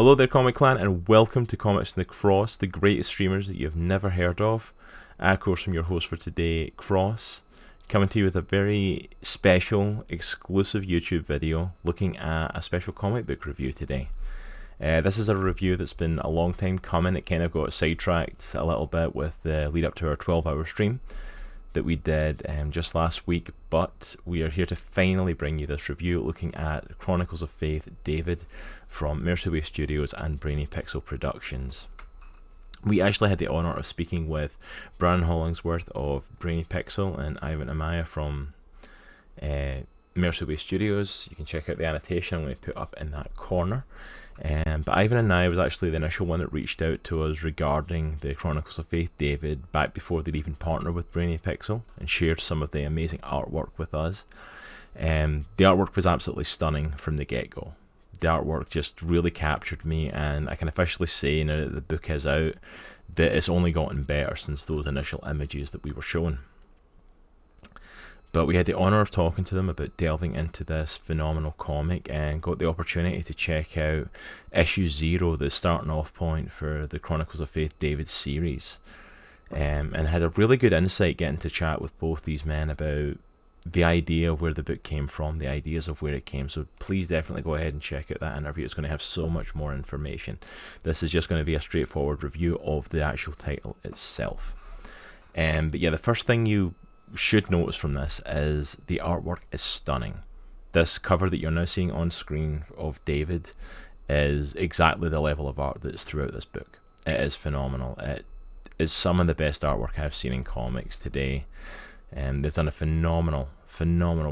Hello there, Comic Clan, and welcome to Comics and the Cross, the greatest streamers that you've never heard of. I, of course, am your host for today, Cross, coming to you with a very special, exclusive YouTube video looking at a special comic book review today. This is a review that's been a long time coming. It kind of got sidetracked a little bit with the lead up to our 12-hour stream that we did just last week, but we are here to finally bring you this review looking at Chronicles of Faith, David, from Mercyway Studios and Brainy Pixel Productions. We actually had the honour of speaking with Brian Hollingsworth of Brainy Pixel and Ivan Amaya from Mercyway Studios. You can check out the annotation I'm going to put up in that corner. But Ivan and I was actually the initial one that reached out to us regarding the Chronicles of Faith David back before they'd even partnered with Brainy Pixel and shared some of the amazing artwork with us. The artwork was absolutely stunning from the get-go. The artwork just really captured me, and I can officially say now that the book is out that it's only gotten better since those initial images that we were shown. But we had the honour of talking to them about delving into this phenomenal comic and got the opportunity to check out issue 0, the starting off point for the Chronicles of Faith David series. And had a really good insight getting to chat with both these men about the idea of where the book came from, the ideas of where it came. So please definitely go ahead and check out that interview. It's going to have so much more information. This is just going to be a straightforward review of the actual title itself. But yeah, the first thing you should notice from this is the artwork is stunning. This cover that you're now seeing on screen of David is exactly the level of art that's throughout this book. It is phenomenal. It is some of the best artwork I've seen in comics today. They've done a phenomenal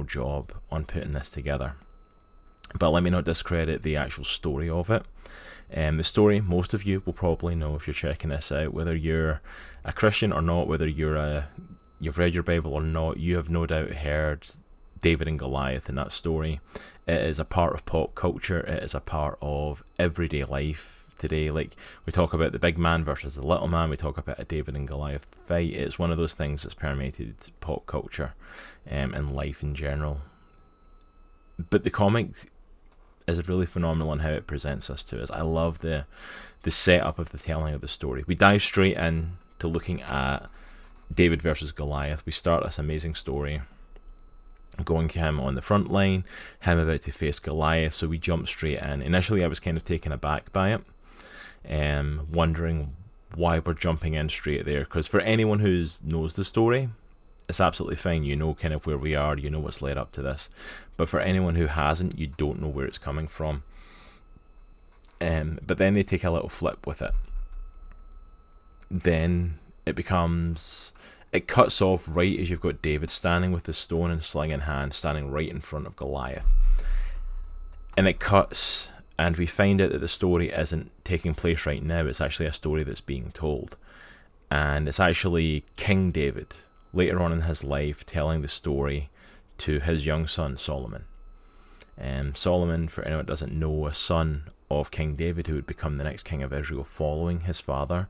job on putting this together. But let me not discredit the actual story of it. The story, most of you will probably know if you're checking this out, whether you're a Christian or not, whether you've read your Bible or not, you have no doubt heard David and Goliath in that story. It is a part of pop culture. It is a part of everyday life today. Like, we talk about the big man versus the little man, we talk about a David and Goliath fight. It's one of those things that's permeated pop culture and life in general. But the comic is really phenomenal in how it presents us to us. I love the setup of the telling of the story. We dive straight in to looking at David versus Goliath. We start this amazing story going to him on the front line, him about to face Goliath, so we jump straight in. Initially I was kind of taken aback by it, wondering why we're jumping in straight there, because for anyone who knows the story, it's absolutely fine. You know kind of where we are, you know what's led up to this. But for anyone who hasn't, you don't know where it's coming from. But then they take a little flip with it. Then it cuts off right as you've got David standing with the stone and sling in hand, standing right in front of Goliath. And it cuts, and we find out that the story isn't taking place right now. It's actually a story that's being told. And it's actually King David, later on in his life, telling the story to his young son, Solomon. Solomon, for anyone that doesn't know, a son of King David who would become the next king of Israel following his father,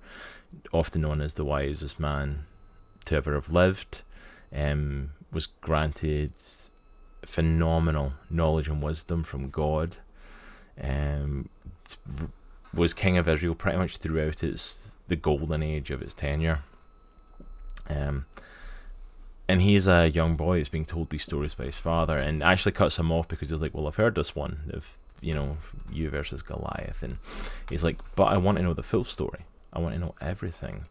often known as the wisest man to ever have lived, was granted phenomenal knowledge and wisdom from God, was king of Israel pretty much throughout the golden age of its tenure. And he is a young boy that's being told these stories by his father, and actually cuts him off because he's like, well, I've heard this one of, you versus Goliath. And he's like, but I want to know the full story. I want to know everything.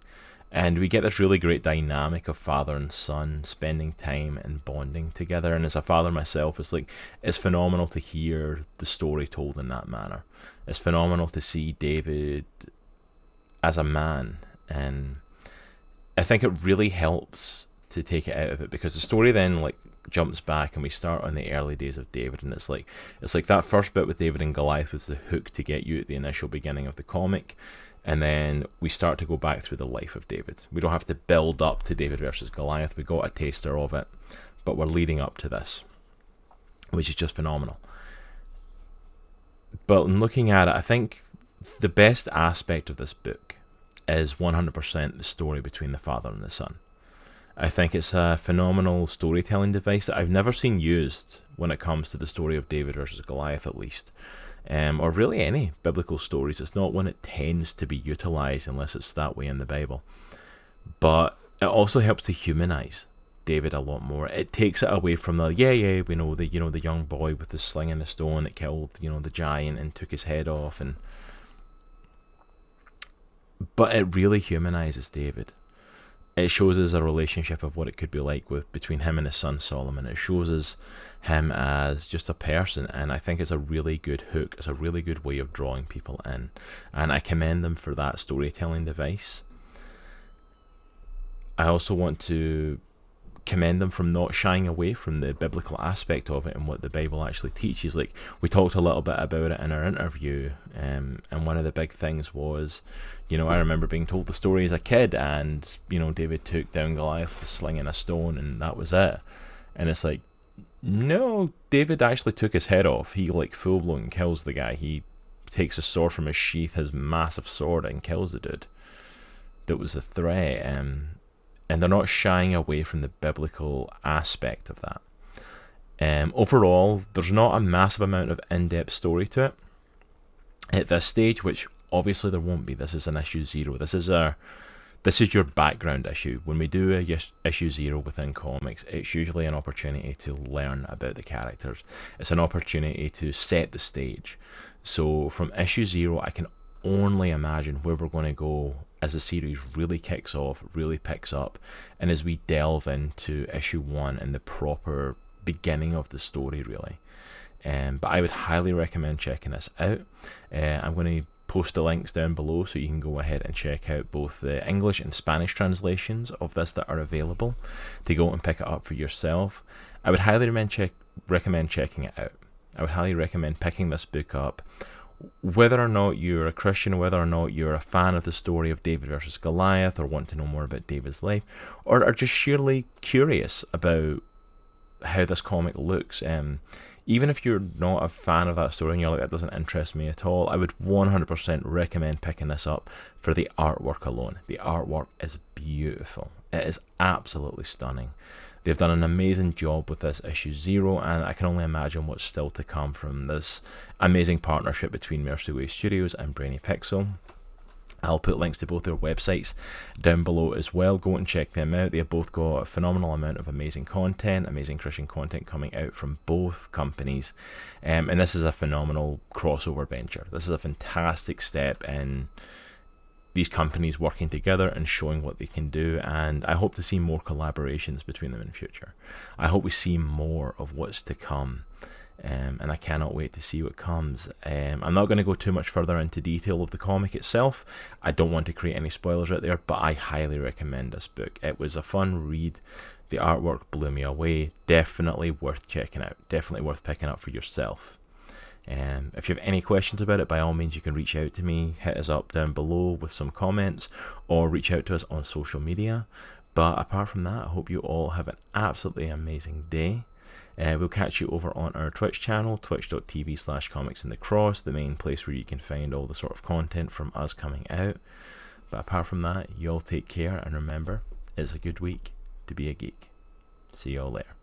And we get this really great dynamic of father and son spending time and bonding together. And as a father myself, it's phenomenal to hear the story told in that manner. It's phenomenal to see David as a man. And I think it really helps to take it out of it, because the story then jumps back and we start on the early days of David, and it's like that first bit with David and Goliath was the hook to get you at the initial beginning of the comic, and then we start to go back through the life of David. We don't have to build up to David versus Goliath. We got a taster of it, but we're leading up to this, which is just phenomenal. But in looking at it, I think the best aspect of this book is 100% the story between the father and the son. I think it's a phenomenal storytelling device that I've never seen used when it comes to the story of David versus Goliath, at least. or really any biblical stories. It's not one that tends to be utilized unless it's that way in the Bible. But it also helps to humanize David a lot more. It takes it away from the we know the young boy with the sling and the stone that killed the giant and took his head off, but it really humanizes David. It shows us a relationship of what it could be like between him and his son Solomon. It shows us him as just a person, and I think it's a really good hook. It's a really good way of drawing people in, and I commend them for that storytelling device. I also want to commend them from not shying away from the biblical aspect of it and what the Bible actually teaches. Like, we talked a little bit about it in our interview, and one of the big things was, I remember being told the story as a kid, and David took down Goliath with a sling and a stone, and that was it. And it's like, no, David actually took his head off. He full blown kills the guy. He takes a sword from his sheath, his massive sword, and kills the dude that was a threat. And they're not shying away from the biblical aspect of that. Overall, there's not a massive amount of in-depth story to it at this stage, which obviously there won't be. This is an issue 0. This is your background issue. When we do a issue 0 within comics, it's usually an opportunity to learn about the characters. It's an opportunity to set the stage. So from issue 0, I can only imagine where we're going to go as the series really kicks off, really picks up, and as we delve into issue 1 and the proper beginning of the story, really. But I would highly recommend checking this out. I'm going to post the links down below so you can go ahead and check out both the English and Spanish translations of this that are available to go and pick it up for yourself. I would highly recommend checking it out. I would highly recommend picking this book up. Whether or not you're a Christian, whether or not you're a fan of the story of David versus Goliath, or want to know more about David's life, or are just sheerly curious about how this comic looks, even if you're not a fan of that story and you're like, that doesn't interest me at all, I would 100% recommend picking this up for the artwork alone. The artwork is beautiful. It is absolutely stunning. They've done an amazing job with this issue 0, and I can only imagine what's still to come from this amazing partnership between Mercy Way Studios and Brainy Pixel. I'll put links to both their websites down below as well. Go and check them out. They've both got a phenomenal amount of amazing content, amazing Christian content coming out from both companies. And this is a phenomenal crossover venture. This is a fantastic step in these companies working together and showing what they can do, and I hope to see more collaborations between them in the future. I hope we see more of what's to come, and I cannot wait to see what comes. I'm not going to go too much further into detail of the comic itself. I don't want to create any spoilers out there, but I highly recommend this book. It was a fun read. The artwork blew me away. Definitely worth checking out. Definitely worth picking up for yourself. If you have any questions about it, by all means you can reach out to me, hit us up down below with some comments, or reach out to us on social media. But apart from that, I hope you all have an absolutely amazing day. We'll catch you over on our Twitch channel, twitch.tv/comicsandthecross, the main place where you can find all the sort of content from us coming out. But apart from that, you all take care, and remember, it's a good week to be a geek. See you all later.